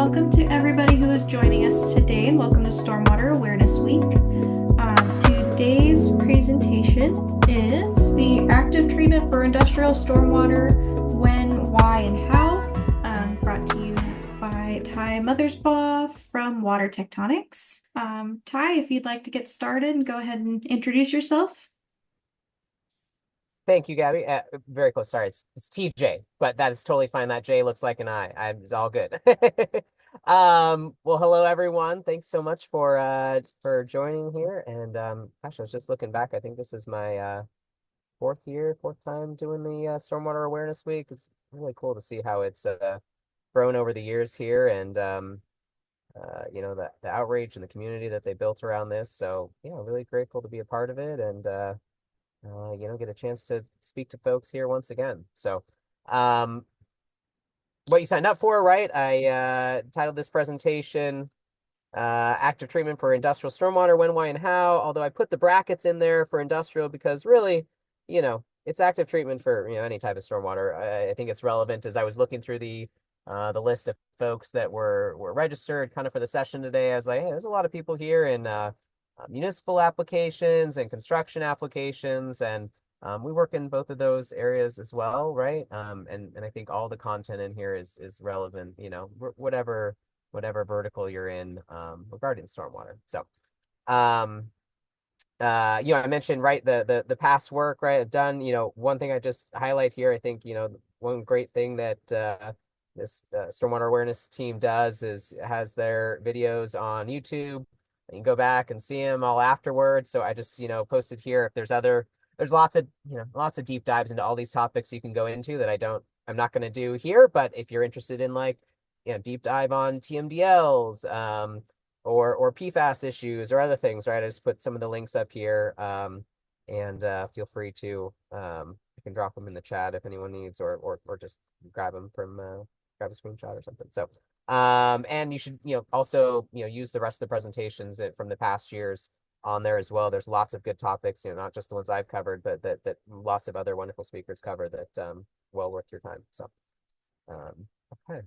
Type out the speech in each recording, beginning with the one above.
welcome to everybody who is joining us today, and welcome to Stormwater Awareness Week. Today's presentation is the active treatment for industrial stormwater, when, why, and how, brought to you by Ty Mothersbaugh from Water Tectonics. Ty, if you'd like to get started, go ahead and introduce yourself. Thank you, Gabby. Very close. Sorry, it's TJ, but that is totally fine. That J looks like an I. It's all good. Well, hello everyone. Thanks so much for joining here. And gosh, I was just looking back. I think this is my fourth time doing the Stormwater Awareness Week. It's really cool to see how it's grown over the years here, and the outrage and the community that they built around this. So yeah, really grateful to be a part of it, and get a chance to speak to folks here once again. So, what you signed up for, right? I titled this presentation, Active Treatment for Industrial Stormwater, When, Why, and How, although I put the brackets in there for industrial because really, it's active treatment for, any type of stormwater. I think it's relevant as I was looking through the list of folks that were registered kind of for the session today. I was like, hey, there's a lot of people here in municipal applications and construction applications, and we work in both of those areas as well, right? And I think all the content in here is relevant, whatever vertical you're in regarding stormwater. So, I mentioned, right, the past work, right, I've done. One thing I just highlight here, I think, one great thing that this stormwater awareness team does is has their videos on YouTube. You can go back and see them all afterwards. So I just, posted here. If there's lots of deep dives into all these topics you can go into that I'm not going to do here. But if you're interested in deep dive on TMDLs, or PFAS issues or other things, right? I just put some of the links up here, and feel free to, you can drop them in the chat if anyone needs, or just grab them grab a screenshot or something. So, and you should, also, use the rest of the presentations from the past years on there as well. There's lots of good topics, not just the ones I've covered, but that lots of other wonderful speakers cover that, well worth your time. So, okay.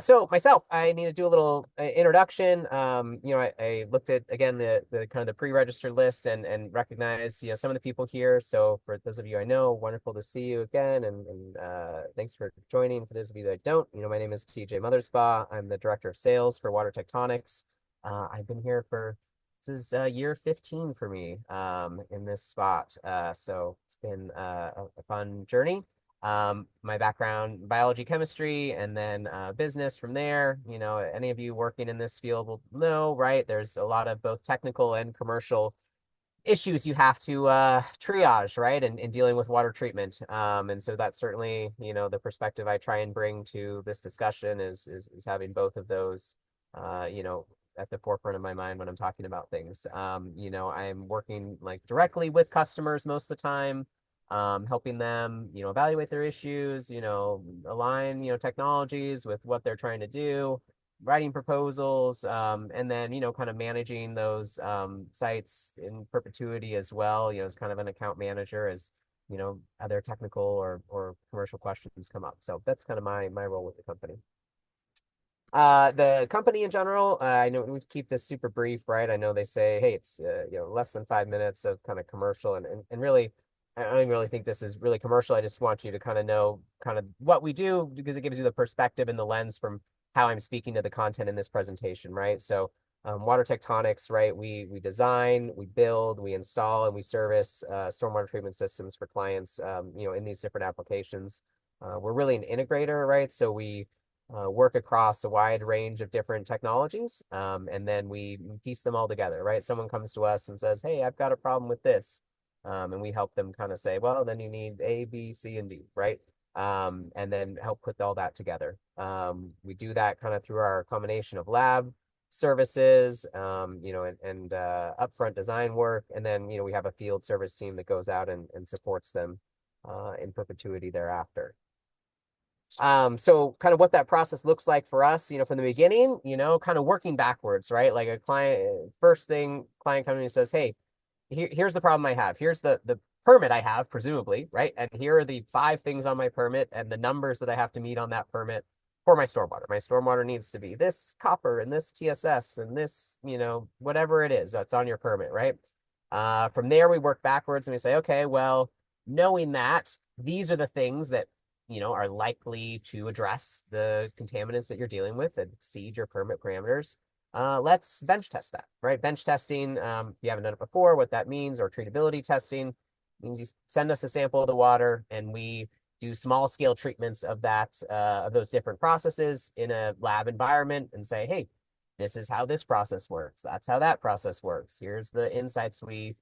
So myself, I need to do a little introduction. I looked at, again, the kind of the pre-registered list and recognized, some of the people here. So for those of you I know, wonderful to see you again. And thanks for joining. For those of you that don't, my name is TJ Mothersbaugh. I'm the Director of Sales for Water Tectonics. I've been here this is year 15 for me in this spot. So it's been a fun journey. My background, biology, chemistry, and then business from there. Any of you working in this field will know, right? There's a lot of both technical and commercial issues you have to triage, right? And in dealing with water treatment. And so that's certainly, the perspective I try and bring to this discussion is having both of those, at the forefront of my mind when I'm talking about things. I'm working directly with customers most of the time, helping them, evaluate their issues, align, technologies with what they're trying to do, writing proposals, and then, kind of managing those sites in perpetuity as well, as kind of an account manager as, other technical or commercial questions come up. So that's kind of my role with the company. The company in general, I know we keep this super brief, right? I know they say, hey, it's less than 5 minutes of kind of commercial, and really, I don't even really think this is really commercial. I just want you to kind of know kind of what we do, because it gives you the perspective and the lens from how I'm speaking to the content in this presentation, right? So Water Tectonics, right? We design, we build, we install, and we service stormwater treatment systems for clients, in these different applications. We're really an integrator, right? So we work across a wide range of different technologies, and then we piece them all together, right? Someone comes to us and says, hey, I've got a problem with this. And we help them kind of say, well, then you need A, B, C, and D, right? And then help put all that together. We do that kind of through our combination of lab services, and upfront design work. And then, we have a field service team that goes out and supports them in perpetuity thereafter. So kind of what that process looks like for us, from the beginning, kind of working backwards, right? Like a client, first thing, client comes and says, hey, here's the problem I have. Here's the permit I have, presumably, right? And here are the 5 things on my permit and the numbers that I have to meet on that permit. for my stormwater. My stormwater needs to be this copper and this TSS and this, whatever it is that's on your permit, right? From there, we work backwards and we say, okay, well, knowing that these are the things that, are likely to address the contaminants that you're dealing with and exceed your permit parameters. Let's bench test that, right? Bench testing, if you haven't done it before, what that means, or treatability testing means you send us a sample of the water and we do small scale treatments of those different processes in a lab environment and say, hey, this is how this process works. That's how that process works. Here's the insights we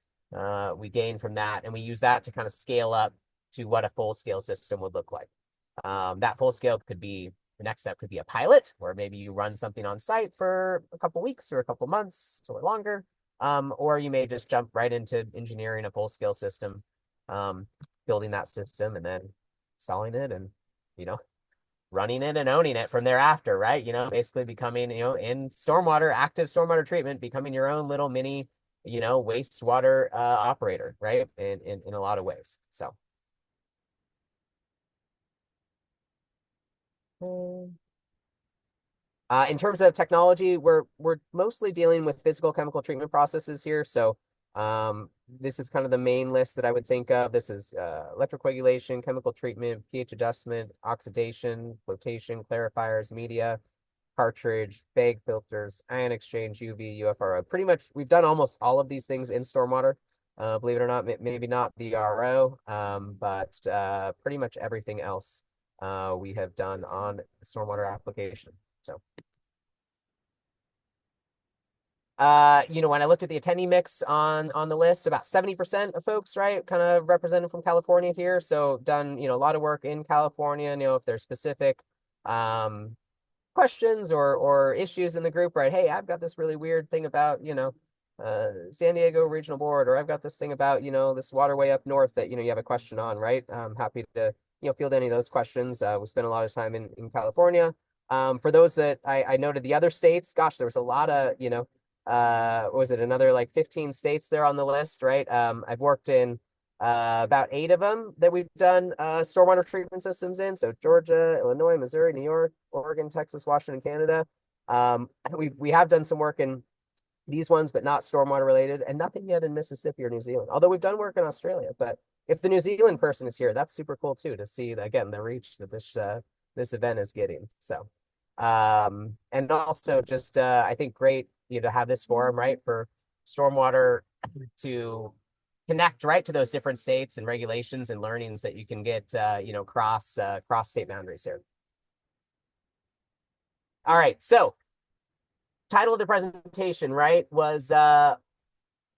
gain from that, and we use that to kind of scale up to what a full scale system would look like. That full scale the next step could be a pilot, where maybe you run something on site for a couple weeks or a couple months or longer, or you may just jump right into engineering a full scale system, building that system and then installing it and running it and owning it from thereafter, right? Basically becoming, in stormwater, active stormwater treatment, becoming your own little mini, wastewater operator, right? In a lot of ways. So. In terms of technology, we're mostly dealing with physical chemical treatment processes here. So this is kind of the main list that I would think of. This is electrocoagulation, chemical treatment, pH adjustment, oxidation, flotation, clarifiers, media, cartridge, bag filters, ion exchange, UV, UFRO. Pretty much, we've done almost all of these things in stormwater. Believe it or not, maybe not the RO, but pretty much everything else we have done on the stormwater application. So, when I looked at the attendee mix on the list, about 70% of folks, right, kind of represented from California here. So done, a lot of work in California. If there's specific questions or issues in the group, right? Hey, I've got this really weird thing about, San Diego Regional Board, or I've got this thing about, this waterway up north that, you have a question on, right? I'm happy to, field any of those questions. We spent a lot of time in California. For those that I noted the other states, gosh, there was a lot of, what was it, another like 15 states there on the list, right? I've worked in about 8 of them that we've done stormwater treatment systems in. So Georgia, Illinois, Missouri, New York, Oregon, Texas, Washington, Canada. We have done some work in these ones, but not stormwater related, and nothing yet in Mississippi or New Zealand. Although we've done work in Australia, but if the New Zealand person is here, that's super cool too, to see again the reach that this event is getting. So, and also just I think great to have this forum, right, for stormwater to connect right to those different states and regulations and learnings that you can get cross state boundaries here. All right, so title of the presentation, right, was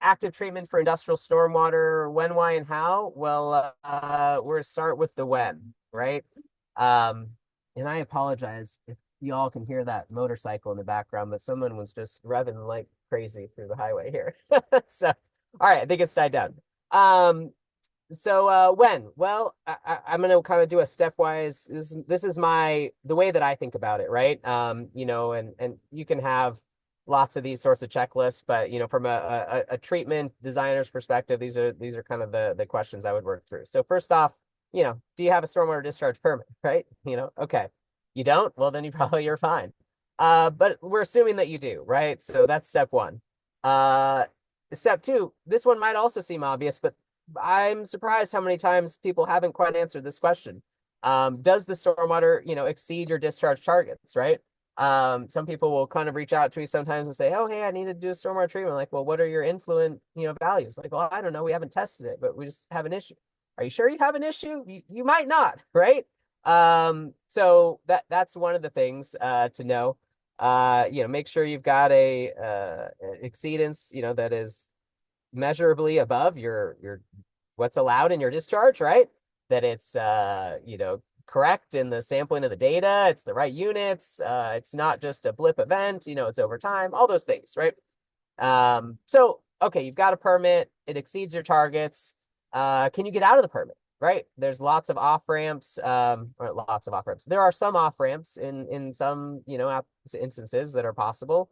active treatment for industrial stormwater, when, why, and how. Well, we're going to start with the when, right? And I apologize if you all can hear that motorcycle in the background, but someone was just revving like crazy through the highway here. So, all right, I think it's died down. So when? Well, I'm going to kind of do a stepwise. This is the way that I think about it, right? And you can have lots of these sorts of checklists, but from a treatment designer's perspective, these are kind of the questions I would work through. So first off, do you have a stormwater discharge permit, right? Okay. You don't? Well, then you're fine. But we're assuming that you do, right? So that's step one. Step two, this one might also seem obvious, but I'm surprised how many times people haven't quite answered this question. Does the stormwater, exceed your discharge targets, right? Some people will kind of reach out to me sometimes and say, oh, hey, I need to do a stormwater treatment. Like, well, what are your influent, values? Like, well, I don't know. We haven't tested it, but we just have an issue. Are you sure you have an issue? You might not, right? So that's one of the things to know. Make sure you've got a exceedance, that is measurably above your what's allowed in your discharge, right? That it's correct in the sampling of the data, it's the right units, it's not just a blip event, it's over time, all those things, right? So okay, you've got a permit, it exceeds your targets. Can you get out of the permit? Right? There's lots of off ramps, or lots of off ramps. There are some off ramps in some instances that are possible.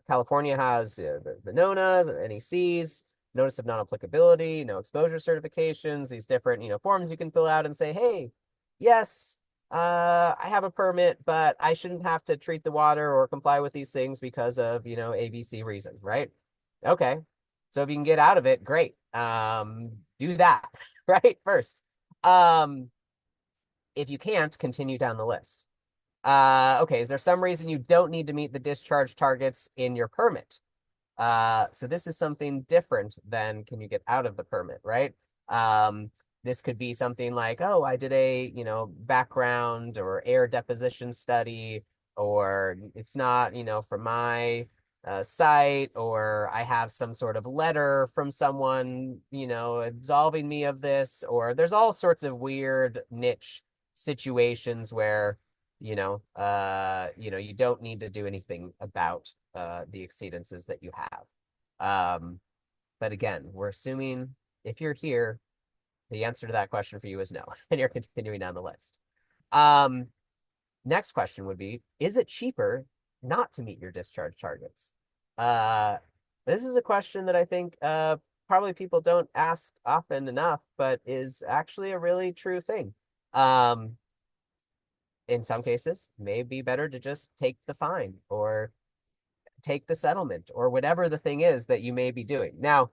California has the NONAs and NECs, notice of non-applicability, no exposure certifications, these different forms you can fill out and say, hey, yes, I have a permit, but I shouldn't have to treat the water or comply with these things because of, ABC reason, right? Okay. So if you can get out of it, great. Do that, right? First. Um, if you can't, continue down the list. Okay, is there some reason you don't need to meet the discharge targets in your permit? So this is something different than can you get out of the permit, right? Um, this could be something like, oh, I did a, background or air deposition study, or it's not, from my site, or I have some sort of letter from someone, absolving me of this, or there's all sorts of weird niche situations where, you don't need to do anything about the exceedances that you have. But again, we're assuming if you're here, the answer to that question for you is no, and you're continuing down the list. Um, Next question would be, is it cheaper not to meet your discharge targets? Uh, this is a question that I think probably people don't ask often enough, but is actually a really true thing. Um, in some cases, may be better to just take the fine or take the settlement or whatever the thing is that you may be doing. Now,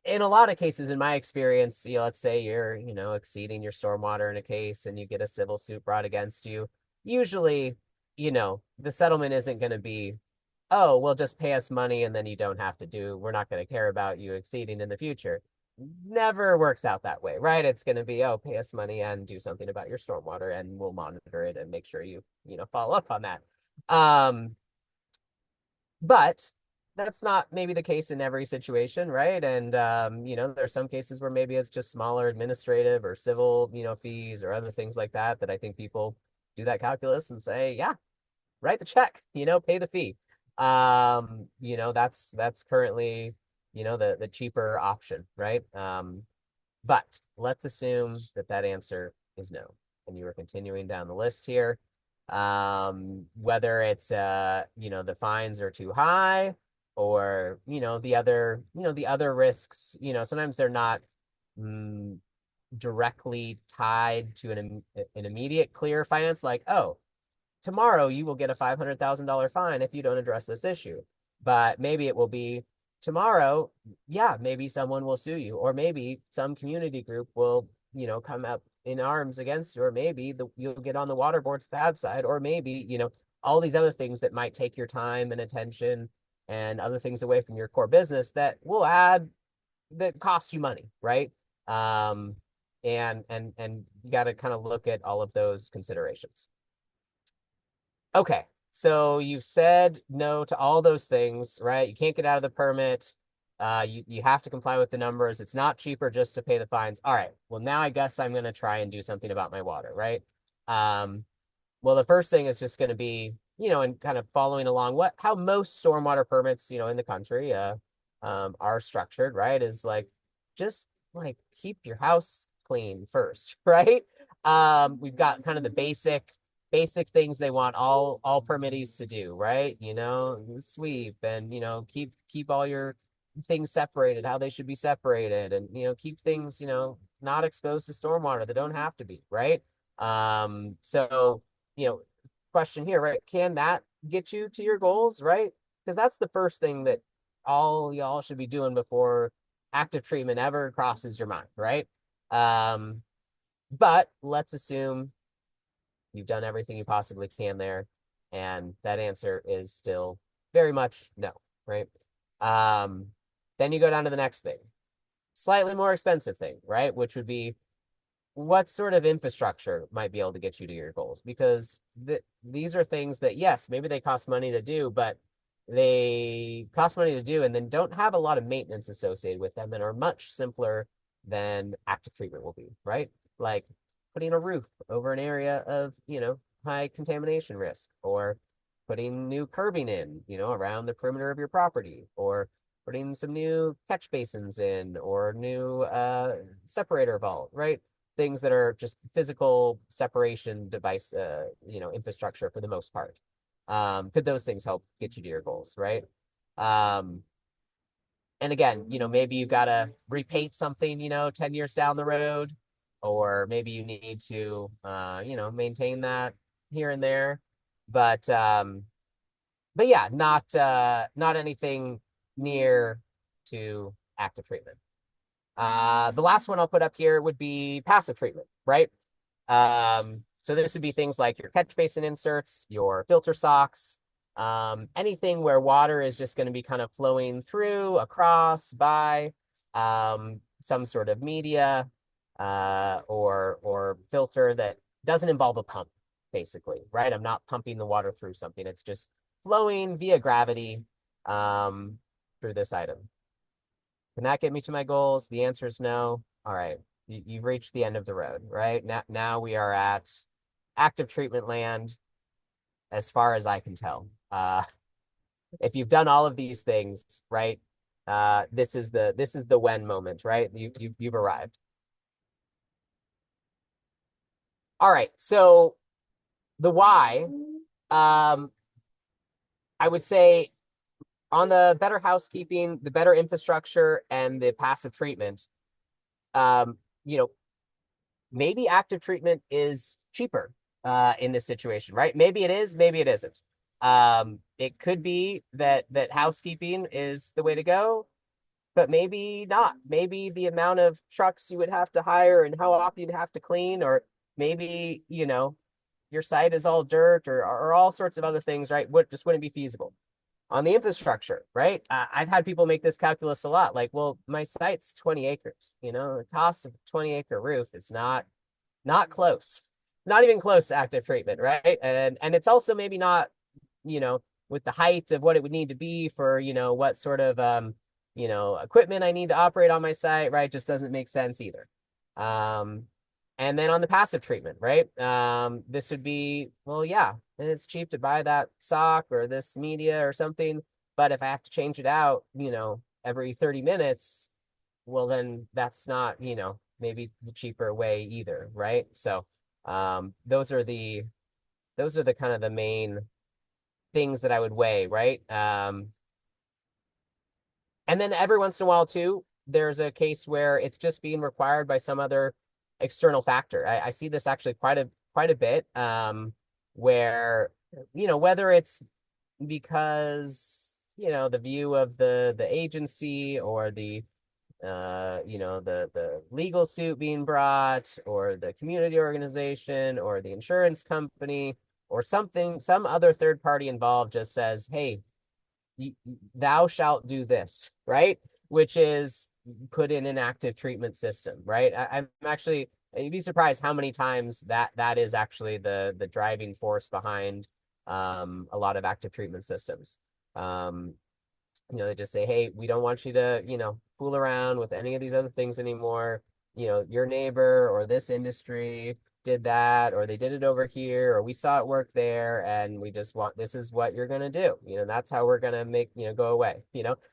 in a lot of cases, in my experience, let's say you're, exceeding your stormwater in a case and you get a civil suit brought against you. Usually, the settlement isn't going to be, oh, well, just pay us money and then you don't have to we're not going to care about you exceeding in the future. Never works out that way, right? It's going to be, oh, pay us money and do something about your stormwater and we'll monitor it and make sure you, follow up on that. Um, but that's not maybe the case in every situation, right? And there's some cases where maybe it's just smaller administrative or civil, fees or other things like that that I think people do that calculus and say, yeah, write the check, pay the fee. That's currently, the cheaper option, right? But let's assume that answer is no, and you are continuing down the list here. Whether it's the fines are too high, or the other risks. Sometimes they're not mm, directly tied to an immediate clear finance, like, oh, tomorrow you will get a $500,000 fine if you don't address this issue. But maybe it will be tomorrow, yeah, maybe someone will sue you, or maybe some community group will, come up in arms against you, or maybe you'll get on the water board's bad side, or maybe, all these other things that might take your time and attention and other things away from your core business that cost you money, right? Um, and you got to kind of look at all of those considerations. Okay, so you said no to all those things, right? You can't get out of the permit. You have to comply with the numbers. It's not cheaper just to pay the fines. All right, well, now I guess I'm going to try and do something about my water, right? Um, well, the first thing is just going to be, and kind of following along how most stormwater permits, in the country are structured, right? Is like, just like keep your house clean first, right? We've got kind of the basic things they want all permittees to do, right? Sweep and keep all your things separated, how they should be separated, and keep things not exposed to stormwater that don't have to be, right? So question here, right? Can that get you to your goals, right? Because that's the first thing that all y'all should be doing before active treatment ever crosses your mind, right? But let's assume you've done everything you possibly can there, and that answer is still very much no, right? Then you go down to the next thing, slightly more expensive thing, right? Which would be, what sort of infrastructure might be able to get you to your goals? Because these are things that, yes, maybe they cost money to do, but they cost money to do and then don't have a lot of maintenance associated with them and are much simpler than active treatment will be, right? Like putting a roof over an area of, high contamination risk, or putting new curbing in, around the perimeter of your property, or putting some new catch basins in, or new separator vault, right? Things that are just physical separation device, infrastructure for the most part. Could those things help get you to your goals, right? Um, and again, maybe you got to repaint something, 10 years down the road, or maybe you need to, maintain that here and there. But yeah, not anything near to active treatment. The last one I'll put up here would be passive treatment, right? So this would be things like your catch basin inserts, your filter socks, anything where water is just going to be kind of flowing through, across, by some sort of media or filter that doesn't involve a pump, basically, right? I'm not pumping the water through something. It's just flowing via gravity through this item. Can that get me to my goals? The answer is no. All right, you've reached the end of the road, right? Now we are at active treatment land, as far as I can tell. If you've done all of these things, right, this is the when moment, right? You've arrived. All right, so the why, I would say on the better housekeeping, the better infrastructure, and the passive treatment, um, you know, maybe active treatment is cheaper in this situation, right? Maybe it is, maybe it isn't. It could be that housekeeping is the way to go, but maybe not. Maybe the amount of trucks you would have to hire and how often you'd have to clean, or maybe, your site is all dirt or all sorts of other things, right? Just wouldn't be feasible. On the infrastructure, right? I've had people make this calculus a lot. Like, well, my site's 20 acres. The cost of a 20-acre roof is not close, not even close to active treatment, right? And it's also maybe not, with the height of what it would need to be for, what sort of equipment I need to operate on my site, right? Just doesn't make sense either. And then on the passive treatment, right? This would be, well, yeah, and it's cheap to buy that sock or this media or something. But if I have to change it out, every 30 minutes, well, then that's not, maybe the cheaper way either, right? So those are the kind of the main things that I would weigh, right? And then every once in a while too, there's a case where it's just being required by some other external factor. I see this actually quite a bit, where, whether it's because, the view of the agency or the the legal suit being brought, or the community organization, or the insurance company, or something, some other third party involved just says, hey, thou shalt do this, right? Which is put in an active treatment system, right? I'm actually, you'd be surprised how many times that is actually the driving force behind a lot of active treatment systems. They just say, hey, we don't want you to, fool around with any of these other things anymore. Your neighbor or this industry did that, or they did it over here, or we saw it work there, and we just want, this is what you're going to do. That's how we're going to make, go away,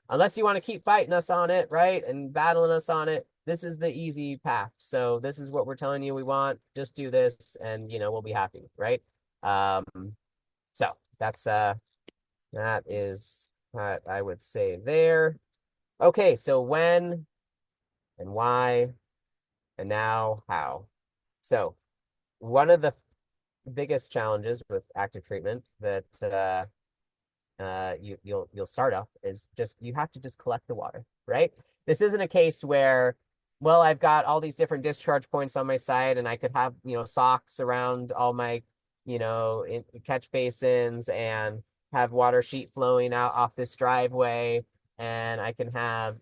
unless you want to keep fighting us on it, right? And battling us on it. This is the easy path. So this is what we're telling you we want. Just do this and, we'll be happy, right? So that is what I would say there. Okay, so when and why and now how. So one of the biggest challenges with active treatment that you'll start off is just, you have to just collect the water, right? This isn't a case where, well, I've got all these different discharge points on my site, and I could have socks around all my catch basins, and have water sheet flowing out off this driveway, and I can have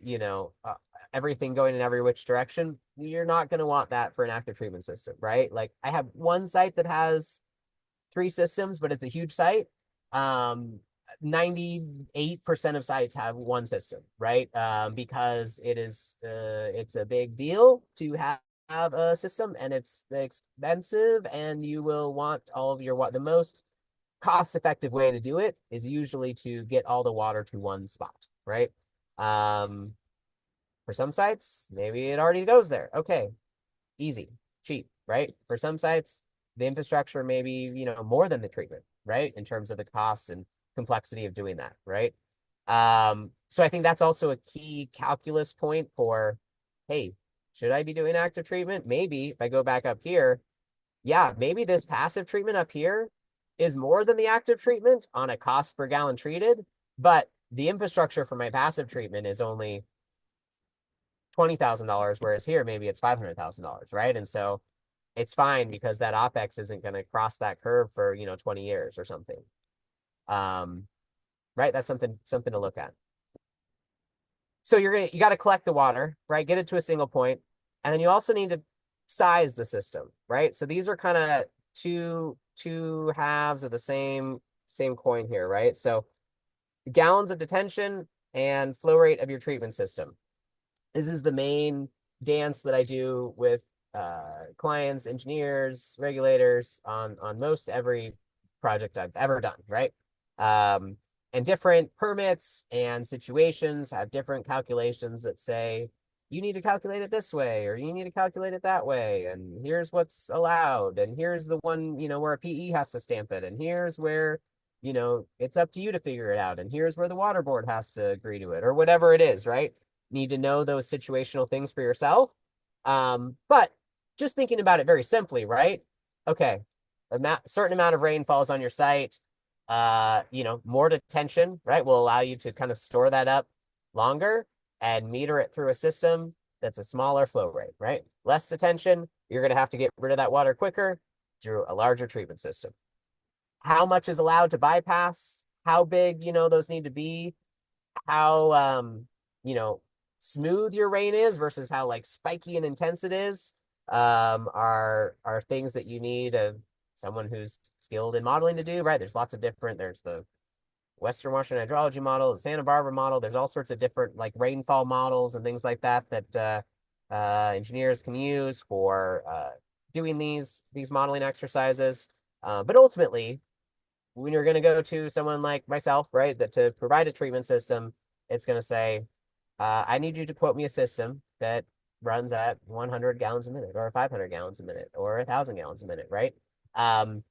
everything going in every which direction. You're not going to want that for an active treatment system, right? Like, I have one site that has 3 systems, but it's a huge site. 98% of sites have one system, right? Because it's a big deal to have a system, and it's expensive, and you will want all of your the most cost-effective way to do it is usually to get all the water to one spot, right? For some sites, maybe it already goes there. Okay, easy, cheap, right? For some sites, the infrastructure may be, more than the treatment, right? In terms of the cost and complexity of doing that, right? So I think that's also a key calculus point for, hey, Should I be doing active treatment? Maybe if I go back up here, yeah, maybe this passive treatment up here is more than the active treatment on a cost per gallon treated, but the infrastructure for my passive treatment is only $20,000, whereas here maybe it's $500,000, right? And so it's fine because that OpEx isn't going to cross that curve for 20 years or something. Right? That's something to look at. So you got to collect the water, right? Get it to a single point, and then you also need to size the system, right? So these are kind of two halves of the same coin here, right? So gallons of detention and flow rate of your treatment system. This is the main dance that I do with clients, engineers, regulators on most every project I've ever done, right? And different permits and situations have different calculations that say, you need to calculate it this way, or you need to calculate it that way. And here's what's allowed. And here's the one, where a PE has to stamp it. And here's where, it's up to you to figure it out. And here's where the water board has to agree to it, or whatever it is, right? Need to know those situational things for yourself. But just thinking about it very simply, right? Okay, certain amount of rain falls on your site. More detention, right, will allow you to kind of store that up longer and meter it through a system that's a smaller flow rate, right? Less detention, you're going to have to get rid of that water quicker through a larger treatment system. How much is allowed to bypass? How big, those need to be? How, smooth your rain is versus how like spiky and intense it is, are things that you need someone who's skilled in modeling to do, right? There's lots of there's the Western Washington hydrology model, the Santa Barbara model. There's all sorts of different like rainfall models and things like that engineers can use for doing these modeling exercises. But ultimately, when you're going to go to someone like myself, right, that to provide a treatment system, it's going to say, I need you to quote me a system that runs at 100 gallons a minute, or 500 gallons a minute, or 1,000 gallons a minute, right? And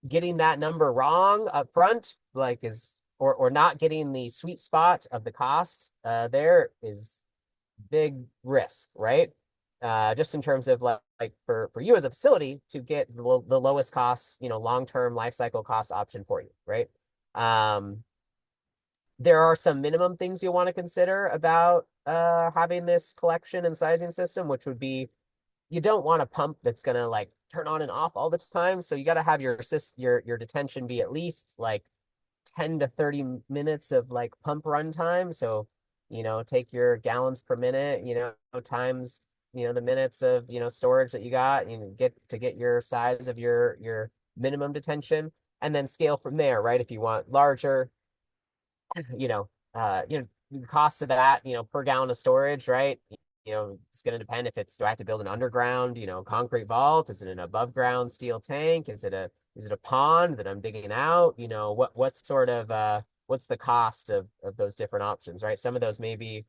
getting that number wrong up front, like or not getting the sweet spot of the cost, there is big risk, right? Just in terms of like for you as a facility to get the lowest cost, long-term life cycle cost option for you, right? There are some minimum things you'll want to consider about having this collection and sizing system, which would be, you don't want a pump that's going to like turn on and off all the time. So you got to have your detention be at least like 10 to 30 minutes of like pump run time. So, take your gallons per minute, times, the minutes of, storage that you got, get your size of your minimum detention, and then scale from there, right? If you want larger, the cost of that, per gallon of storage, right? It's going to depend if do I have to build an underground, concrete vault? Is it an above ground steel tank? Is it a pond that I'm digging out? What's sort of, what's the cost of those different options, right? Some of those may be,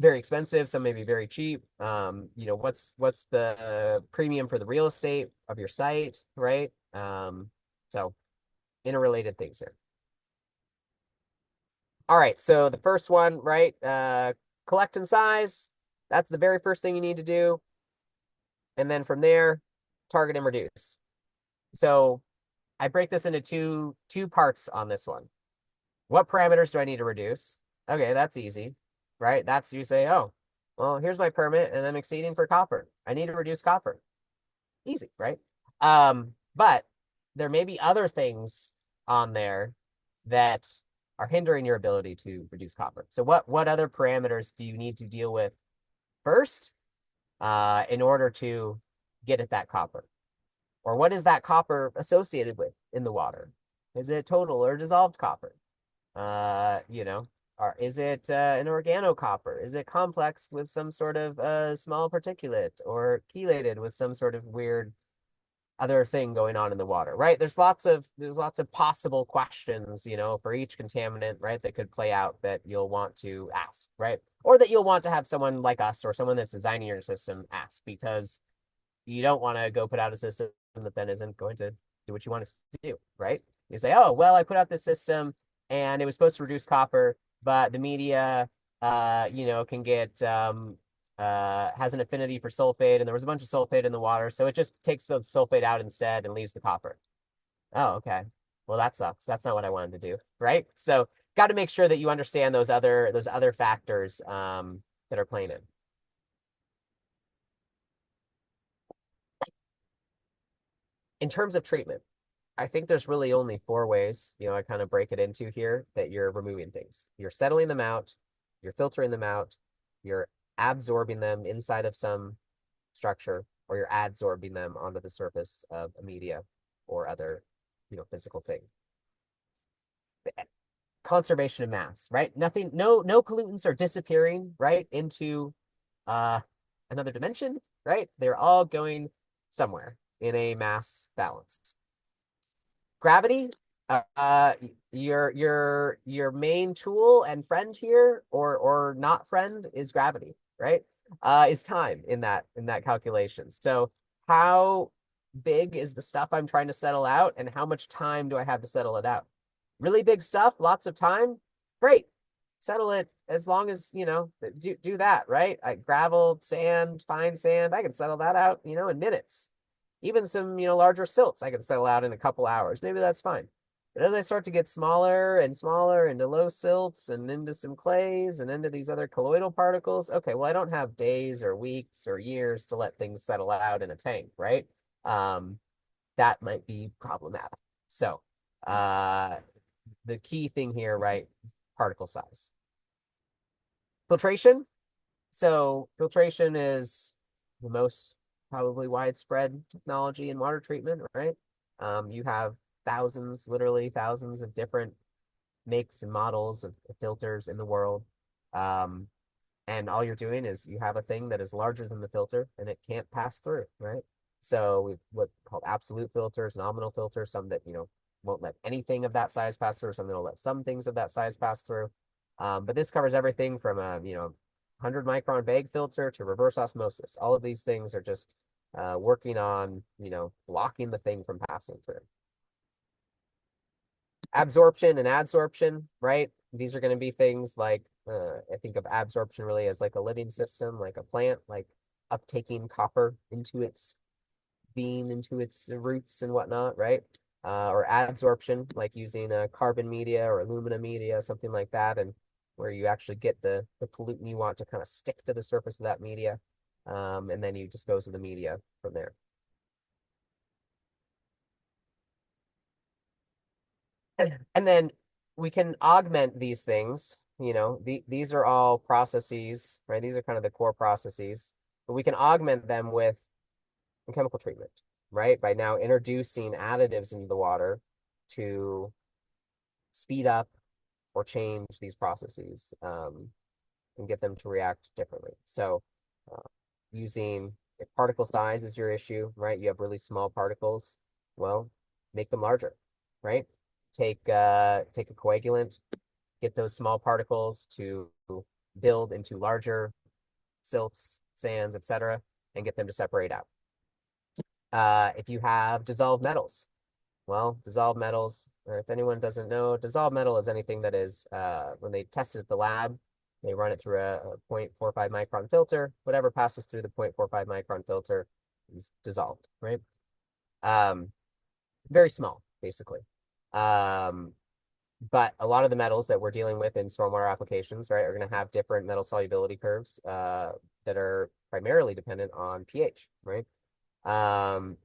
very expensive. Some may be very cheap. What's the premium for the real estate of your site, right? So interrelated things here. All right, so the first one, right? Collect and size. That's the very first thing you need to do. And then from there, target and reduce. So I break this into two parts on this one. What parameters do I need to reduce? Okay, that's easy, right? That's, you say, oh, well, here's my permit and I'm exceeding for copper. I need to reduce copper. Easy, right? But there may be other things on there that are hindering your ability to reduce copper. So what other parameters do you need to deal with first in order to get at that copper? Or what is that copper associated with in the water? Is it total or dissolved copper? Or is it an organocopper? Is it complex with some sort of small particulate, or chelated with some sort of weird other thing going on in the water, right? There's lots of possible questions, for each contaminant, right, that could play out that you'll want to ask, right? Or that you'll want to have someone like us or someone that's designing your system ask, because you don't want to go put out a system that then isn't going to do what you want it to do, right? You say, oh, well, I put out this system and it was supposed to reduce copper, but the media can get has an affinity for sulfate, and there was a bunch of sulfate in the water, so it just takes the sulfate out instead and leaves the copper. Oh, okay. Well, that sucks. That's not what I wanted to do, right? So, got to make sure that you understand those other factors that are playing in. In terms of treatment, I think there's really only four ways, I kind of break it into here that you're removing things. You're settling them out, you're filtering them out, you're absorbing them inside of some structure, or you're adsorbing them onto the surface of a media or other, physical thing. Conservation of mass, right? Nothing, no pollutants are disappearing, right, into uh another dimension, right? They're all going somewhere in a mass balance. Gravity, your main tool and friend here, or not friend, is gravity, right? Is time in that calculation. So how big is the stuff I'm trying to settle out, and how much time do I have to settle it out? Really big stuff, lots of time, great. Settle it as long as, do that, right? Gravel, sand, fine sand, I can settle that out, in minutes. Even some, larger silts I can settle out in a couple hours. Maybe that's fine. But as I start to get smaller and smaller into low silts and into some clays and into these other colloidal particles, okay, well, I don't have days or weeks or years to let things settle out in a tank, right? Um, that might be problematic. So the key thing here, right? Particle size. Filtration. So filtration is the most probably widespread technology in water treatment, right? You have thousands, literally thousands of different makes and models of filters in the world. Um, and all you're doing is you have a thing that is larger than the filter and it can't pass through, right? So we've what called absolute filters, nominal filters, some that, won't let anything of that size pass through, some that'll let some things of that size pass through. But this covers everything from a, 100 micron bag filter to reverse osmosis. All of these things are just working on, blocking the thing from passing through. Absorption and adsorption, right? These are going to be things like, I think of absorption really as like a living system, like a plant, like uptaking copper into its being, into its roots and whatnot, right? Or adsorption, like using a carbon media or alumina media, something like that, and where you actually get the pollutant you want to kind of stick to the surface of that media, and then you dispose of the media from there. And then we can augment these things. These are all processes, right? These are kind of the core processes, but we can augment them with chemical treatment, right? By now introducing additives into the water to speed up or change these processes, and get them to react differently. So uh, using, if particle size is your issue, right? You have really small particles, well, make them larger, right? Take a coagulant, get those small particles to build into larger silts, sands, etc., and get them to separate out. If you have dissolved metals, well, dissolved metals, if anyone doesn't know, dissolved metal is anything that is, when they test it at the lab, they run it through a 0.45 micron filter. Whatever passes through the 0.45 micron filter is dissolved, right? Um, very small, basically. Um, but a lot of the metals that we're dealing with in stormwater applications, right, are going to have different metal solubility curves that are primarily dependent on pH, right? Um,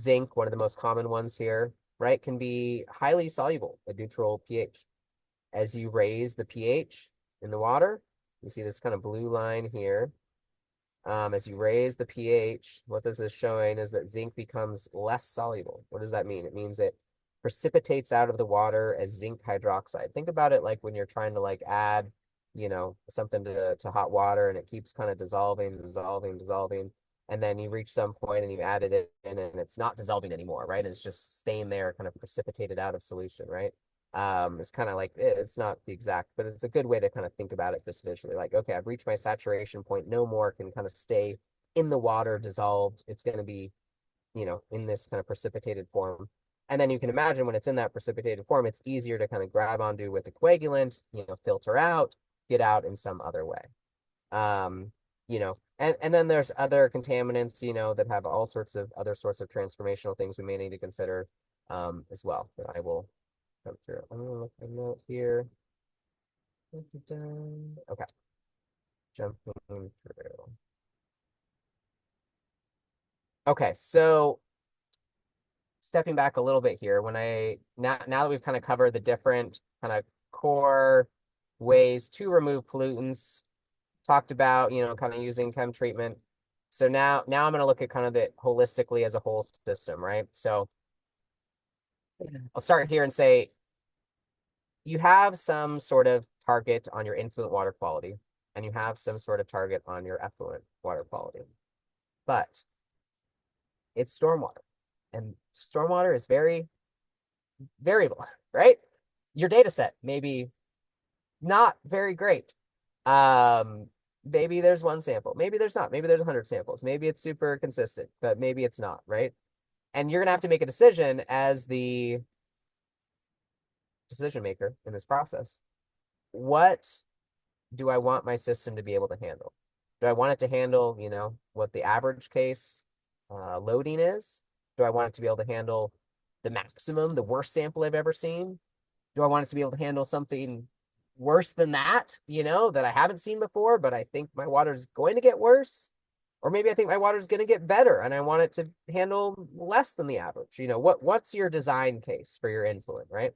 zinc, one of the most common ones here, right, can be highly soluble at neutral pH. As you raise the pH in the water, you see this kind of blue line here. As you raise the pH, what this is showing is that zinc becomes less soluble. What does that mean? It means it precipitates out of the water as zinc hydroxide. Think about it like when you're trying to like add, something to hot water and it keeps kind of dissolving, dissolving, dissolving. And then you reach some point and you added it in and it's not dissolving anymore, right? It's just staying there, kind of precipitated out of solution, right? It's kind of like, it's not the exact, but it's a good way to kind of think about it just visually. Like, okay, I've reached my saturation point. No more can kind of stay in the water dissolved. It's going to be, in this kind of precipitated form. And then you can imagine when it's in that precipitated form, it's easier to kind of grab onto with the coagulant, filter out, get out in some other way. Um, and then there's other contaminants, that have all sorts of other sorts of transformational things we may need to consider as well. That I will come through. I'm gonna look a note here. Okay, jumping through. Okay, so stepping back a little bit here, now that we've kind of covered the different kind of core ways to remove pollutants, talked about, kind of using chem treatment. So now I'm going to look at kind of it holistically as a whole system, right? So I'll start here and say you have some sort of target on your influent water quality, and you have some sort of target on your effluent water quality, but it's stormwater, and stormwater is very variable, right? Your data set may be not very great. Um, Maybe there's one sample, maybe there's not, maybe there's 100 samples, maybe it's super consistent, but maybe it's not, right? And you're gonna have to make a decision as the decision maker in this process. What do I want my system to be able to handle? Do I want it to handle, what the average case loading is? Do I want it to be able to handle the maximum, the worst sample I've ever seen? Do I want it to be able to handle something worse than that, that I haven't seen before, but I think my water is going to get worse? Or maybe I think my water is going to get better and I want it to handle less than the average. What's your design case for your influent, right?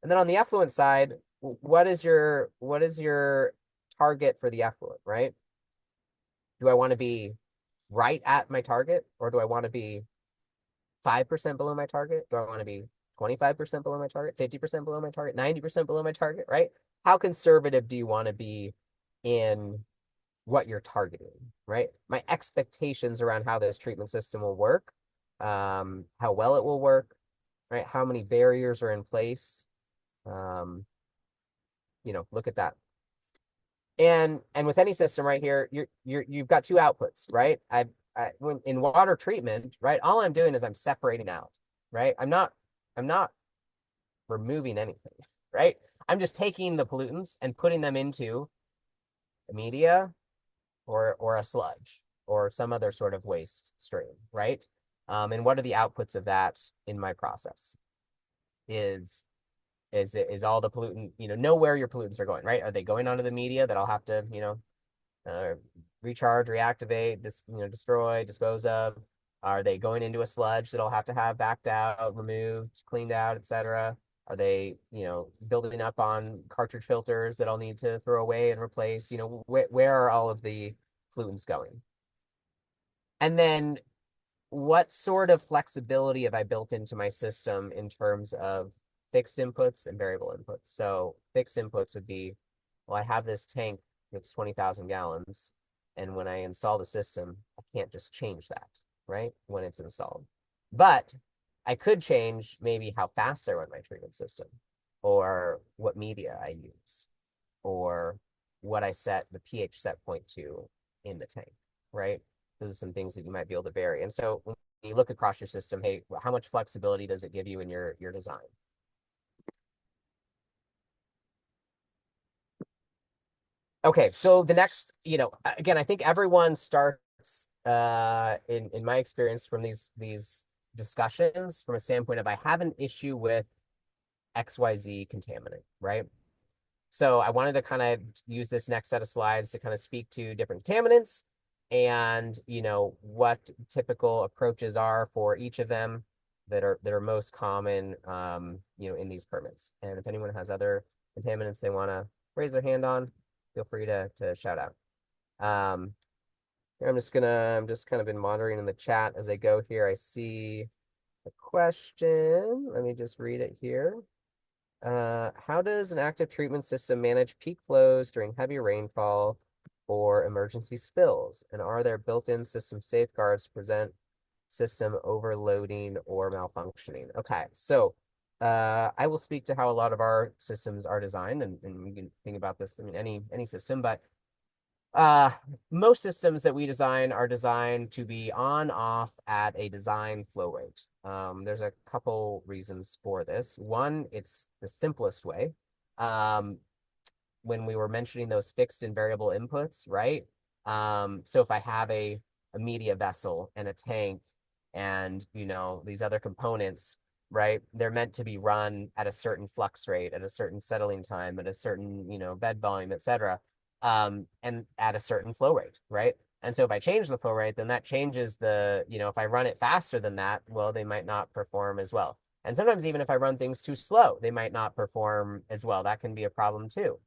And then on the effluent side, what is your target for the effluent, right? Do I want to be right at my target, or do I want to be 5% below my target? Do I want to be 25% below my target, 50% below my target, 90% below my target, right? How conservative do you want to be in what you're targeting, right? My expectations around how this treatment system will work, how well it will work, right? How many barriers are in place? Um, Look at that. And with any system right here, you've got two outputs, right? When in water treatment, right? All I'm doing is I'm separating out, right? I'm not removing anything, right? I'm just taking the pollutants and putting them into a media or a sludge or some other sort of waste stream, right? And what are the outputs of that in my process? Is all the pollutant, know where your pollutants are going, right? Are they going onto the media that I'll have to, recharge, reactivate, destroy, dispose of? Are they going into a sludge that I'll have to have backed out, removed, cleaned out, etc.? Are they, building up on cartridge filters that I'll need to throw away and replace? Where are all of the pollutants going? And then what sort of flexibility have I built into my system in terms of fixed inputs and variable inputs? So fixed inputs would be, well, I have this tank that's 20,000 gallons, and when I install the system, I can't just change that, right? When it's installed. But I could change maybe how fast I run my treatment system, or what media I use, or what I set the pH set point to in the tank, right? Those are some things that you might be able to vary. And so when you look across your system, hey, how much flexibility does it give you in your design? Okay, so the next, again, I think everyone starts in my experience from these discussions from a standpoint of I have an issue with XYZ contaminant, right? So I wanted to kind of use this next set of slides to kind of speak to different contaminants and, what typical approaches are for each of them that are most common, in these permits. And if anyone has other contaminants they want to raise their hand on, feel free to shout out. Um, I'm just kind of been monitoring in the chat as I go here. I see a question. Let me just read it here. How does an active treatment system manage peak flows during heavy rainfall or emergency spills? And are there built-in system safeguards to prevent system overloading or malfunctioning? Okay, so I will speak to how a lot of our systems are designed, and we can think about this, any system, but most systems that we design are designed to be on off at a design flow rate. There's a couple reasons for this. One, it's the simplest way. Um, when we were mentioning those fixed and variable inputs, right? So if I have a media vessel and a tank and, these other components, right? They're meant to be run at a certain flux rate, at a certain settling time, at a certain, bed volume, et cetera, and at a certain flow rate, right? And so if I change the flow rate, then that changes if I run it faster than that, well, they might not perform as well. And sometimes even if I run things too slow, they might not perform as well. That can be a problem too.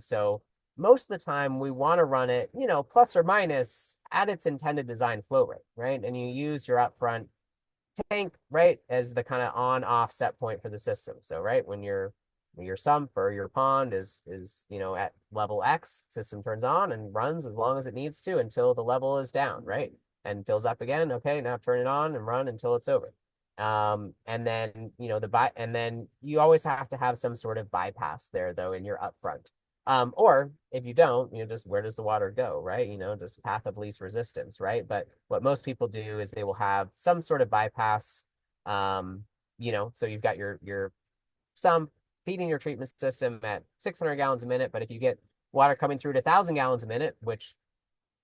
So most of the time we want to run it, plus or minus at its intended design flow rate, right? And you use your upfront tank, right, as the kind of on-off set point for the system. So, right, when your sump or your pond is at level X, system turns on and runs as long as it needs to until the level is down, right? And fills up again. Okay, now turn it on and run until it's over. And then and then you always have to have some sort of bypass there though in your upfront. Or if you don't, just where does the water go, right? Just path of least resistance, right? But what most people do is they will have some sort of bypass. So you've got your sump feeding your treatment system at 600 gallons a minute, but if you get water coming through to 1,000 gallons a minute, which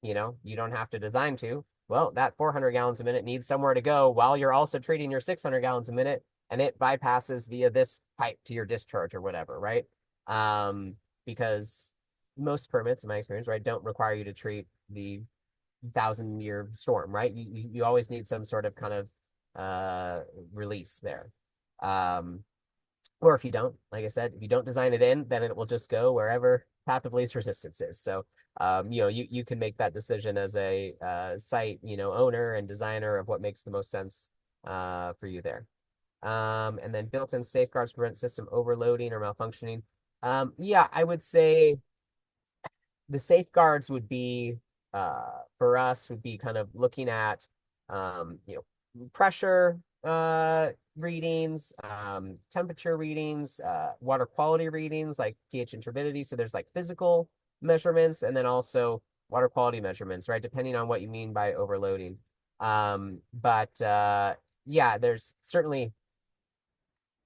you don't have to design to, well, that 400 gallons a minute needs somewhere to go while you're also treating your 600 gallons a minute, and it bypasses via this pipe to your discharge or whatever, right? Because most permits, in my experience, right, don't require you to treat the 1,000-year storm, right? You always need some sort of kind of release there. Or if you don't, like I said, if you don't design it in, then it will just go wherever path of least resistance is. So, you can make that decision as a site, owner and designer of what makes the most sense for you there. And then built-in safeguards prevent system overloading or malfunctioning. Yeah, I would say the safeguards would be for us would be kind of looking at pressure readings, temperature readings, water quality readings like pH and turbidity. So there's like physical measurements and then also water quality measurements, right? Depending on what you mean by overloading. But yeah, there's certainly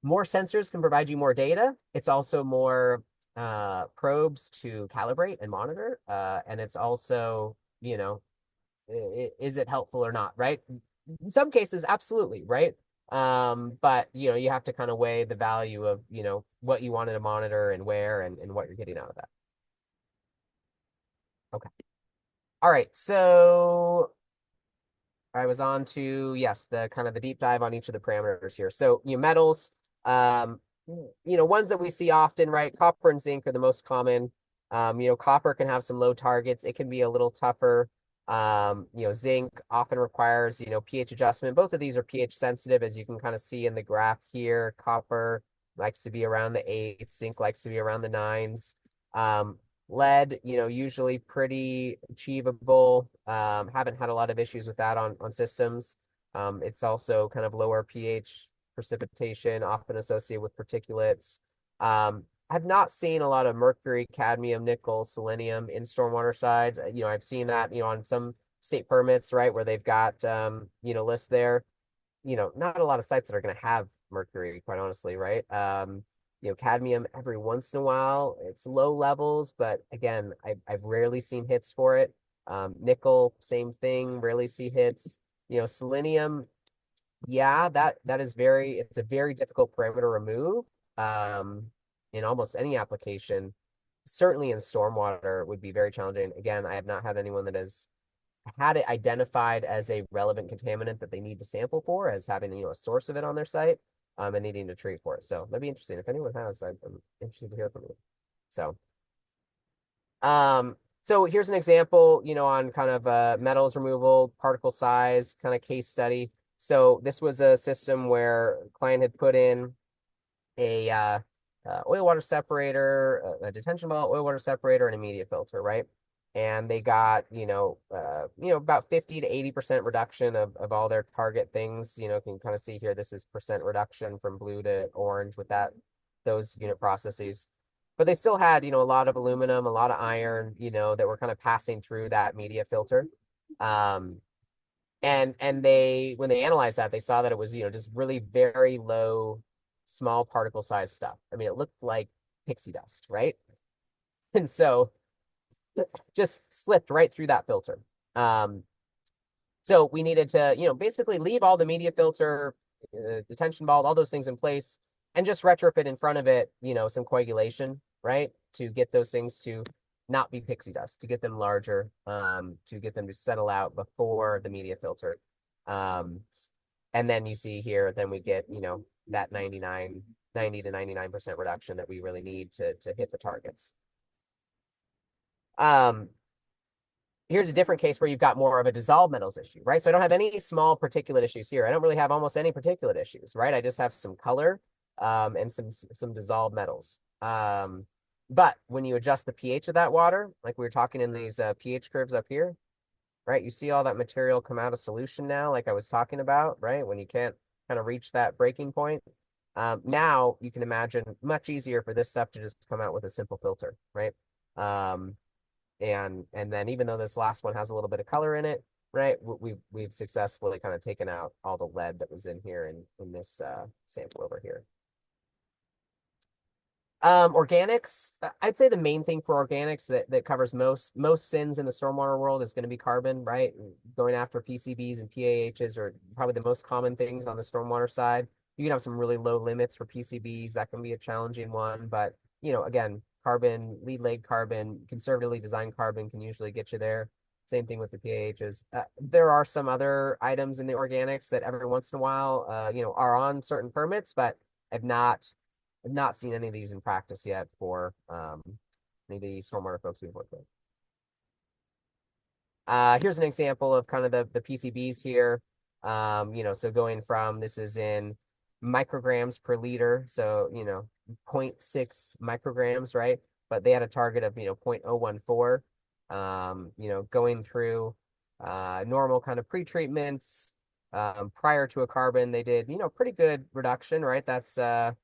more sensors can provide you more data. It's also more probes to calibrate and monitor. And it's also, is it helpful or not, right? In some cases, absolutely, right? But you have to kind of weigh the value of, what you wanted to monitor and where and what you're getting out of that. Okay. All right. So I was on to, yes, the kind of the deep dive on each of the parameters here. So, metals, um, ones that we see often, right? Copper and zinc are the most common. Copper can have some low targets. It can be a little tougher. Zinc often requires, pH adjustment. Both of these are pH sensitive, as you can kind of see in the graph here. Copper likes to be around the 8s, zinc likes to be around the 9s. Lead, usually pretty achievable. Haven't had a lot of issues with that on systems. It's also kind of lower pH precipitation, often associated with particulates. I've not seen a lot of mercury, cadmium, nickel, selenium in stormwater sides. I've seen that, on some state permits, right, where they've got, lists there. Not a lot of sites that are going to have mercury, quite honestly, right? Cadmium every once in a while, it's low levels, but again, I've rarely seen hits for it. Nickel, same thing, rarely see hits. Selenium, yeah, that is it's a very difficult parameter to remove in almost any application. Certainly in stormwater would be very challenging. Again, I have not had anyone that has had it identified as a relevant contaminant that they need to sample for as having, a source of it on their site and needing to treat for it. So that'd be interesting. If anyone has, I'm interested to hear from you. So, so here's an example, on kind of metals removal, particle size, kind of case study. So this was a system where client had put in a oil water separator, a detention ball, oil water separator, and a media filter, right? And they got, about 50 to 80% reduction of all their target things. You can kind of see here, this is percent reduction from blue to orange with those unit processes. But they still had, a lot of aluminum, a lot of iron, that were kind of passing through that media filter. And they, when they analyzed that, they saw that it was, just really very low, small particle size stuff. I mean, it looked like pixie dust, right? And so just slipped right through that filter. Um, so we needed to, basically leave all the media filter, detention ball, all those things in place, and just retrofit in front of it, some coagulation, right? To get those things to not be pixie dust, to get them larger, to get them to settle out before the media filter. Um, and then you see here, then we get, that 90 to 99% reduction that we really need to hit the targets. Um, Here's a different case where you've got more of a dissolved metals issue, right? So I don't have any small particulate issues here. I don't really have almost any particulate issues, right? I just have some color and some dissolved metals. But when you adjust the pH of that water, like we were talking in these pH curves up here, right? You see all that material come out of solution now, like I was talking about, right? When you can't kind of reach that breaking point. Now you can imagine much easier for this stuff to just come out with a simple filter, right? Um, and then even though this last one has a little bit of color in it, right, we've successfully kind of taken out all the lead that was in here in this sample over here. Organics, I'd say the main thing for organics that covers most sins in the stormwater world is going to be carbon, right? Going after PCBs and PAHs are probably the most common things on the stormwater side. You can have some really low limits for PCBs. That can be a challenging one, but again, carbon, lead laid carbon, conservatively designed carbon can usually get you there. Same thing with the PAHs. There are some other items in the organics that every once in a while, are on certain permits, but have not I've not seen any of these in practice yet for any of the stormwater folks we've worked with. Here's an example of kind of the PCBs here. So going from, this is in micrograms per liter, so 0.6 micrograms, right? But they had a target of 0.014. Going through normal kind of pre-treatments prior to a carbon, they did pretty good reduction, right? That's 80%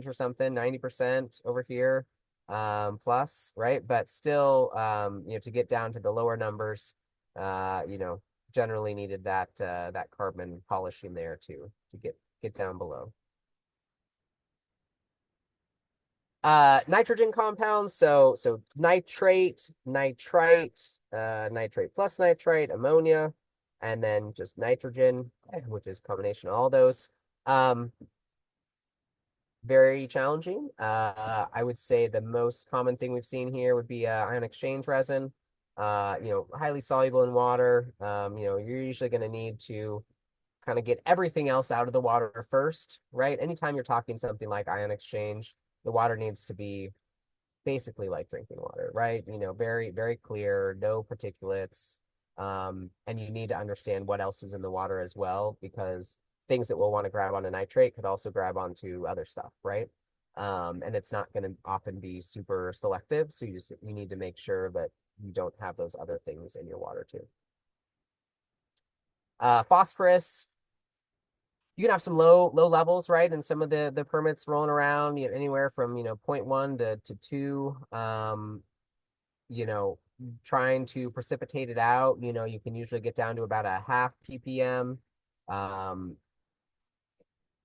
or something, 90% over here plus, right? But still, to get down to the lower numbers, generally needed that carbon polishing there to get down below. Nitrogen compounds, so nitrate, nitrite, nitrate plus nitrite, ammonia, and then just nitrogen, which is a combination of all those. Very challenging. I would say the most common thing we've seen here would be ion exchange resin. Highly soluble in water. You're usually going to need to kind of get everything else out of the water first, right? Anytime you're talking something like ion exchange, the water needs to be basically like drinking water, right? Very, very clear, no particulates. And you need to understand what else is in the water as well, because things that will want to grab onto nitrate could also grab onto other stuff, right? And it's not going to often be super selective. So you need to make sure that you don't have those other things in your water too. Phosphorus, you can have some low levels, right? And some of the permits rolling around, anywhere from 0.1 to 2. Trying to precipitate it out, you can usually get down to about a half ppm.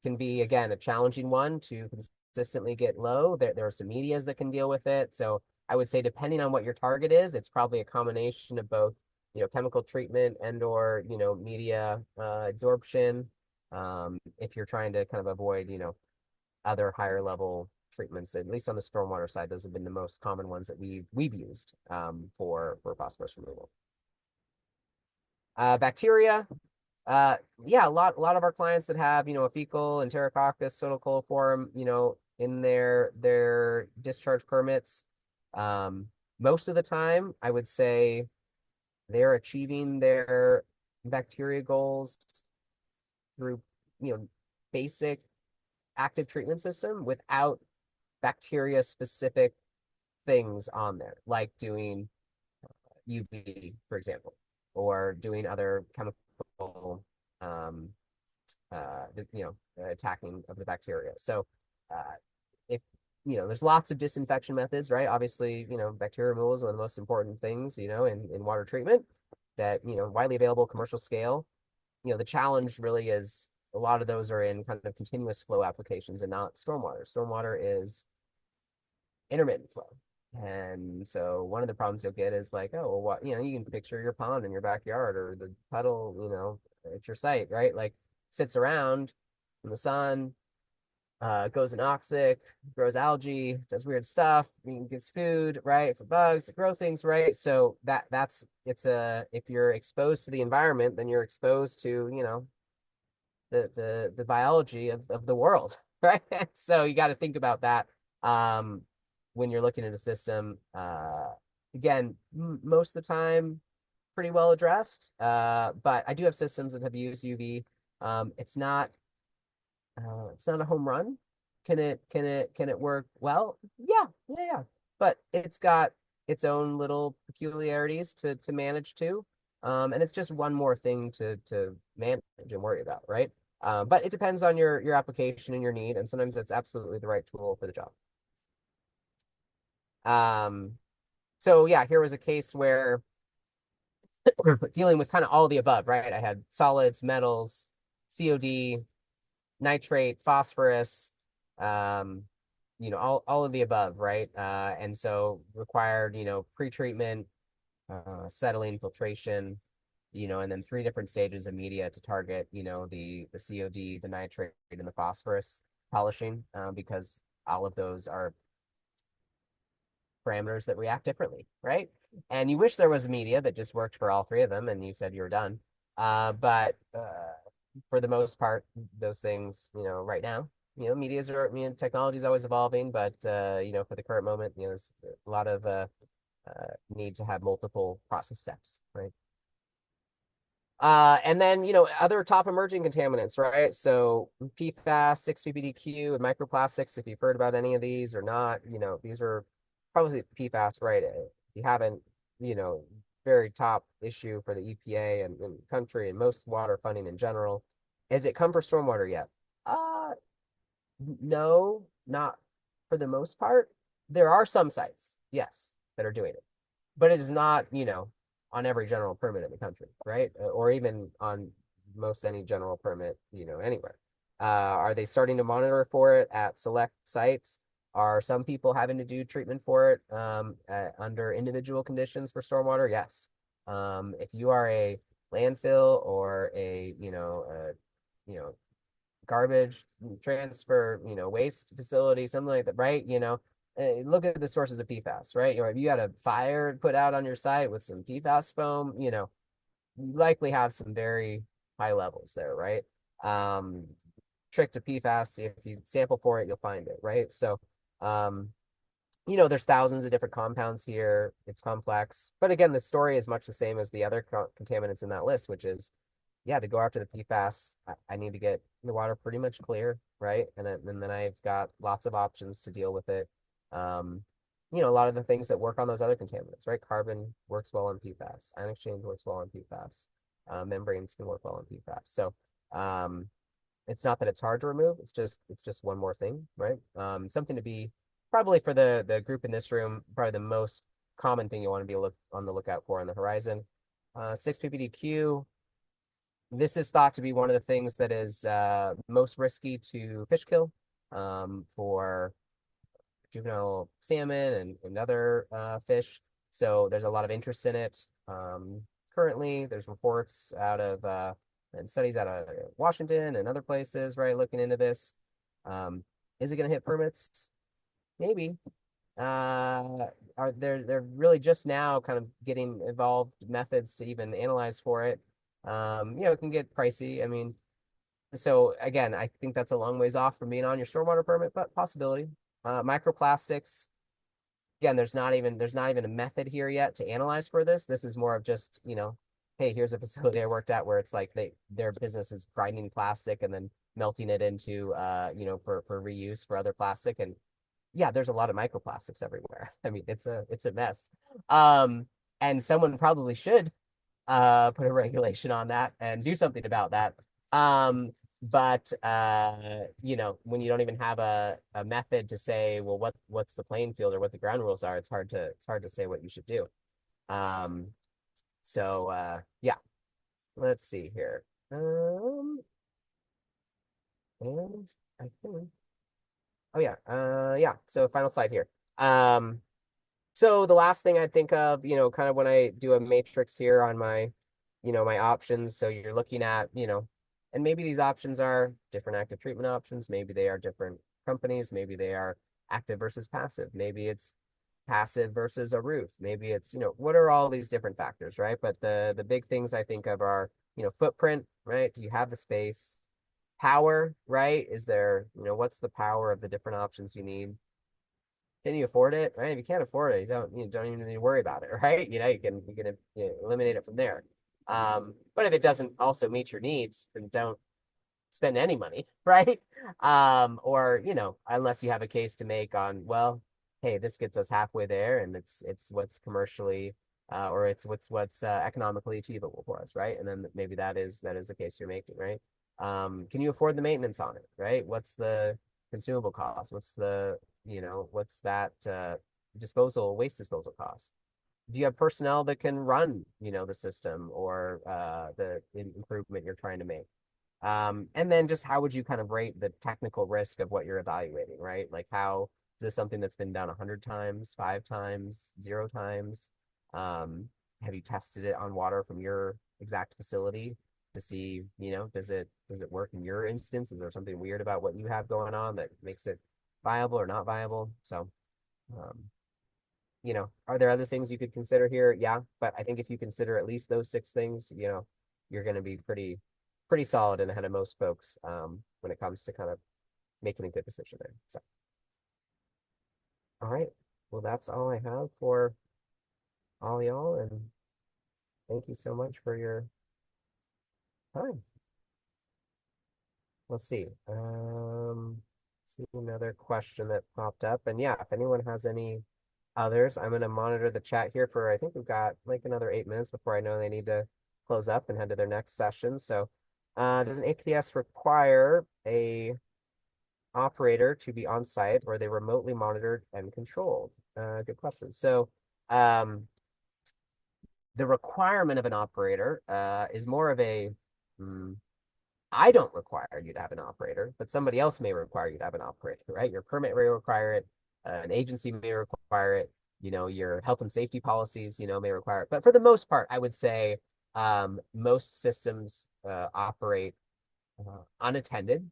Can be, again, a challenging one to consistently get low. There are some medias that can deal with it. So I would say, depending on what your target is, it's probably a combination of both, chemical treatment and or, media absorption. If you're trying to kind of avoid, other higher level treatments, at least on the stormwater side, those have been the most common ones that we've used for phosphorus removal. Bacteria, yeah, a lot of our clients that have a fecal enterococcus, soda coliform, in their discharge permits, most of the time, I would say they're achieving their bacteria goals through basic active treatment system without bacteria specific things on there, like doing UV, for example, or doing other chemical um, attacking of the bacteria. So if there's lots of disinfection methods, right? Obviously, bacteria removal is one of the most important things, in water treatment that, widely available commercial scale. The challenge really is a lot of those are in kind of continuous flow applications and not stormwater. Stormwater is intermittent flow. And so one of the problems you'll get is like, oh, well, what, you can picture your pond in your backyard or the puddle, at your site, right? Like sits around in the sun, goes anoxic, grows algae, does weird stuff, gets food, right, for bugs to grow things, right? So that's it's a if you're exposed to the environment, then you're exposed to, the biology of the world, right? So you got to think about that um, when you're looking at a system. Again, most of the time, pretty well addressed. But I do have systems that have used UV. It's not a home run. Can it work well? Yeah, yeah, yeah. But it's got its own little peculiarities to manage too. And it's just one more thing to manage and worry about, right? But it depends on your application and your need, and sometimes it's absolutely the right tool for the job. Um, so yeah, here was a case where dealing with kind of all of the above, right? I had solids, metals, COD, nitrate, phosphorus, um, all of the above, right? And so required, pre-treatment, settling, filtration, and then three different stages of media to target, the COD, the nitrate, and the phosphorus polishing, because all of those are parameters that react differently, right? And you wish there was a media that just worked for all three of them, and you said you were done. But for the most part, those things, right now, medias are, technology is always evolving, but for the current moment, there's a lot of need to have multiple process steps, right? And then, other top emerging contaminants, right? So PFAS, 6-PPDQ, and microplastics, if you've heard about any of these or not, these are probably PFAS, right? If you haven't, very top issue for the EPA and country and most water funding in general. Has it come for stormwater yet? Uh, no, not for the most part. There are some sites, yes, that are doing it, but it is not, on every general permit in the country, right? Or even on most any general permit, anywhere. Are they starting to monitor for it at select sites? Are some people having to do treatment for it under individual conditions for stormwater? Yes. If you are a landfill or you know, garbage transfer, waste facility, something like that, right? Look at the sources of PFAS, right? If you had a fire put out on your site with some PFAS foam, you likely have some very high levels there, right? Um, Trick to PFAS, if you sample for it, you'll find it, right? So, um, there's thousands of different compounds here. It's complex. But again, the story is much the same as the other contaminants in that list, which is, yeah, to go after the PFAS, I need to get the water pretty much clear, right? And then I've got lots of options to deal with it. Um, a lot of the things that work on those other contaminants, right? Carbon works well on PFAS. Ion exchange works well on PFAS. Membranes can work well on PFAS. So um, it's not that it's hard to remove. It's just one more thing, right? Something to be probably for the group in this room, probably the most common thing you want to be on the lookout for on the horizon. 6-PPDQ. This is thought to be one of the things that is most risky to fish kill for juvenile salmon and other fish. So there's a lot of interest in it. Currently, there's reports out of and studies out of Washington and other places, right, looking into this. Is it going to hit permits? Maybe. Are they're really just now kind of getting evolved methods to even analyze for it. It can get pricey. I mean, so again, I think that's a long ways off from being on your stormwater permit, but possibility. Microplastics, again, there's not even a method here yet to analyze for this. This is more of just, hey, here's a facility I worked at where it's like their business is grinding plastic and then melting it into for reuse for other plastic. And yeah, there's a lot of microplastics everywhere. I mean, it's a mess. Um, and someone probably should put a regulation on that and do something about that. But when you don't even have a method to say, well, what's the playing field or what the ground rules are, it's hard to say what you should do. Um, so yeah, let's see here. And I think, oh yeah, yeah. So final slide here. Um, so the last thing I think of, kind of when I do a matrix here on my, my options. So you're looking at, and maybe these options are different active treatment options. Maybe they are different companies. Maybe they are active versus passive. Maybe it's passive versus a roof. Maybe it's, what are all these different factors, right? But the big things I think of are, footprint, right? Do you have the space? Power, right? Is there, what's the power of the different options you need? Can you afford it? Right? If you can't afford it, you don't even need to worry about it, right? You can eliminate it from there. But if it doesn't also meet your needs, then don't spend any money, right? Or unless you have a case to make on, well, hey, this gets us halfway there, and it's what's commercially or it's what's economically achievable for us, right? And then maybe that is the case you're making, right? Can you afford the maintenance on it, right? What's the consumable cost? What's that waste disposal cost? Do you have personnel that can run, the system or the improvement you're trying to make? And then just how would you kind of rate the technical risk of what you're evaluating, right? Like how is this something that's been done 100 times, 5 times, 0 times? Have you tested it on water from your exact facility to see, does it work in your instance? Is there something weird about what you have going on that makes it viable or not viable? So, um, are there other things you could consider here? Yeah, but I think if you consider at least those 6 things, you're going to be pretty solid and ahead of most folks when it comes to kind of making a good decision there. So, all right. Well, that's all I have for all y'all, and thank you so much for your time. Let's see. See another question that popped up, and yeah, if anyone has any others, I'm going to monitor the chat here for, I think we've got like another 8 minutes before I know they need to close up and head to their next session. So, does an APS require a operator to be on site, or are they remotely monitored and controlled? Good question. So, the requirement of an operator is more of a I don't require you to have an operator, but somebody else may require you to have an operator, right? Your permit may require it, an agency may require it, your health and safety policies, may require it. But for the most part, I would say most systems operate unattended,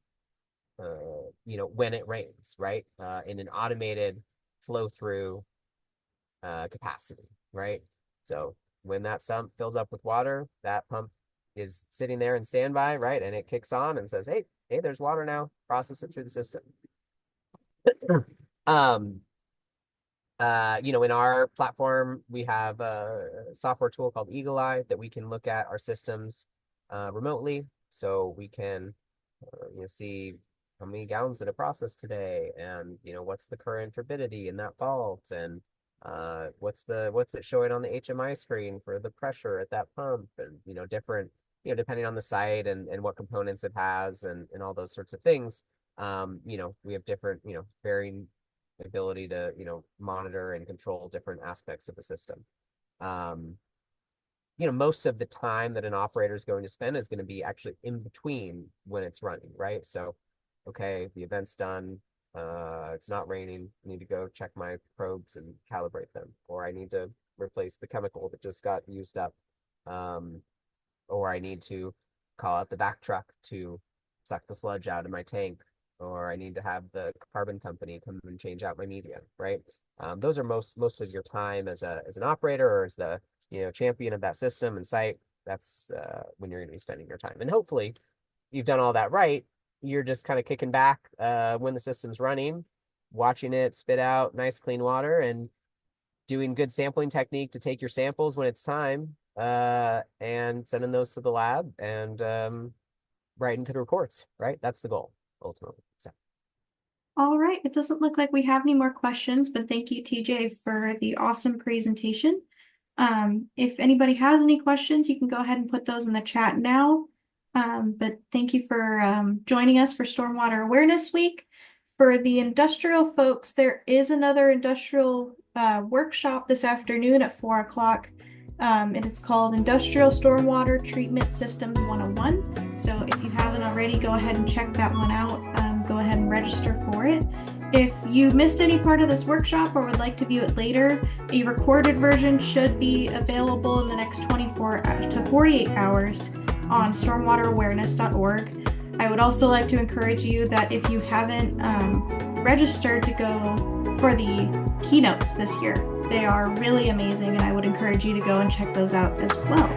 when it rains, right? In an automated flow through capacity, right? So when that sump fills up with water, that pump is sitting there in standby, right? And it kicks on and says, hey, there's water now. Process it through the system. In our platform, we have a software tool called Eagle Eye that we can look at our systems remotely. So we can, see how many gallons did it process today, and what's the current turbidity in that fault, and what's it showing on the HMI screen for the pressure at that pump, and different, depending on the site and what components it has and all those sorts of things. We have different, varying ability to, monitor and control different aspects of the system. Most of the time that an operator is going to spend is going to be actually in between when it's running, right? So, okay, the event's done. It's not raining. I need to go check my probes and calibrate them, or I need to replace the chemical that just got used up. Or I need to call out the vac truck to suck the sludge out of my tank, or I need to have the carbon company come and change out my media, right? Those are most of your time as an operator or as the champion of that system and site. That's when you're going to be spending your time. And hopefully you've done all that right. You're just kind of kicking back when the system's running, watching it spit out nice clean water, and doing good sampling technique to take your samples when it's time, and sending those to the lab and writing good reports, right? That's the goal ultimately. So. All right, it doesn't look like we have any more questions, but thank you, TJ, for the awesome presentation. If anybody has any questions, you can go ahead and put those in the chat now. But thank you for joining us for Stormwater Awareness Week. For the industrial folks, there is another industrial workshop this afternoon at 4 o'clock. And it's called Industrial Stormwater Treatment Systems 101. So if you haven't already, go ahead and check that one out. Go ahead and register for it. If you missed any part of this workshop or would like to view it later, a recorded version should be available in the next 24 to 48 hours on stormwaterawareness.org. I would also like to encourage you that if you haven't registered to go for the keynotes this year, they are really amazing, and I would encourage you to go and check those out as well.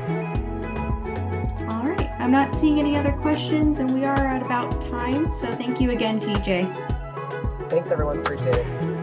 All right, I'm not seeing any other questions, and we are at about time, so thank you again, TJ. Thanks, everyone. Appreciate it.